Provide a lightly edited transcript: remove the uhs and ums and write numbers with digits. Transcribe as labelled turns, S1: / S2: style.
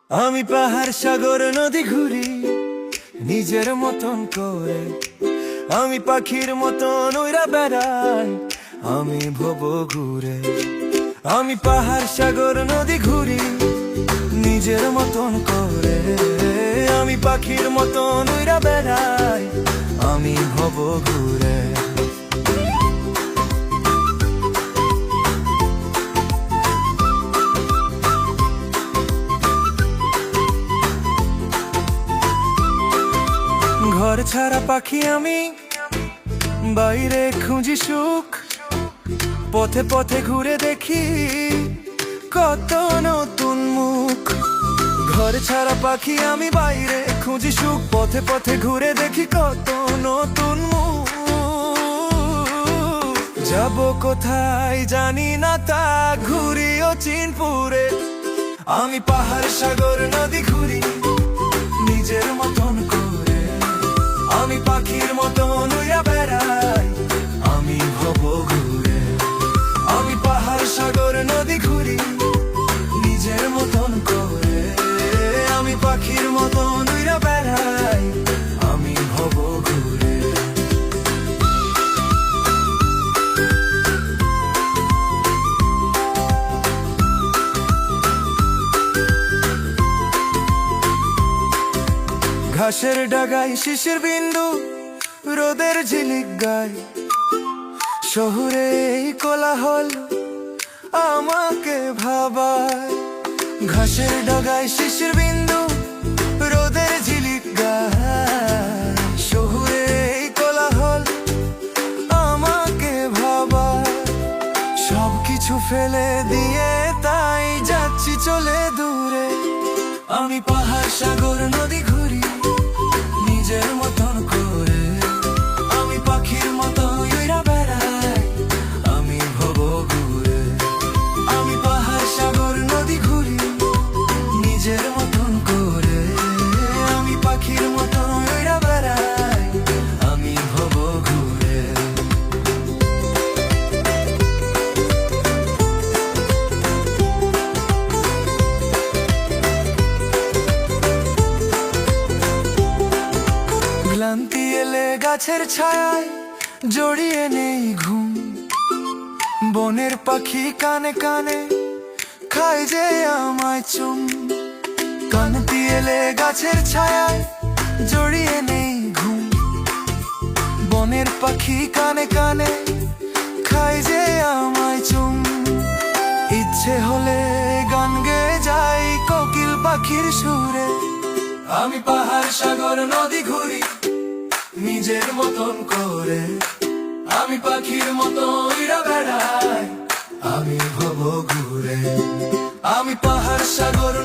S1: আমি পাহাড় সাগর নদী ঘুরি নিজের মতন করে, আমি পাখির মতন উড়া বেড়াই, আমি ভব ঘুরে। আমি পাহাড় সাগর নদী ঘুরি নিজের মতন করে, আমি পাখির মতন উড়া বেড়াই, আমি ভব ঘুরে। ঘর ছাড়া পাখি আমি, বাইরে খুঁজি সুখ, পথে পথে ঘুরে দেখি কত নতুন মুখ। ঘর ছাড়া পাখি আমি, বাইরে খুঁজি সুখ, পথে পথে ঘুরে দেখি কত নতুন মুখ। যাব কোথায় জানি না, তা ঘুরি অচিনপুরে। আমি পাহাড় সাগর নদী ঘুরি নিজের মতন করে, আমি পাখির মতন উড়া বেড়াই, আমি ভব ঘুরে। আমি পাহাড় সাগর নদী ঘুরি নিজের মতন করে, আমি পাখির মতন উড়া বেড়াই, আমি ভব ঘুরে। ঘাসের ডাগায় শিশির বিন্দু, রোদের ঝিলিক গায়, শহরে এই কোলাহল আমাকে ভাবায়। ঘাসের ডাগায় শিশির বিন্দু, রোদের ঝিলিক গায়, শহরে এই কোলাহল আমাকে ভাবায়। সবকিছু ফেলে দিয়ে তাই যাচ্ছি চলে দূরে। আমি পাহাড় সাগর নদী ঘুরি নিজের মতন করে, আমি পাখির মতো উড়া বেড়াই, আমি ভব ঘুরে। আমি পাহাড় সাগর নদী ঘুরি নিজের মতন করে, আমি পাখির মতো উড়া বেড়াই, আমি ভব ঘুরে। ক্লান্তি এলে গাছের ছায়ায় জড়িয়ে নেই ঘুম, বনের পাখি কানে কানে খায় যে আমায় চুম। ক্লান্তি এলে গাছের ছায়ায় জড়িয়ে নেই ঘুম, বনের পাখি কানে কানে খায় যে আমায় চুম। ইচ্ছে হলে গান গেয়ে যাই কোকিল পাখির সুরে। আমি পাহাড় সাগর নদী ঘুরি নিজের মতন করে, আমি পাখির মতো উড়া বেড়াই, আমি ভব ঘুরে। আমি পাহাড় সাগর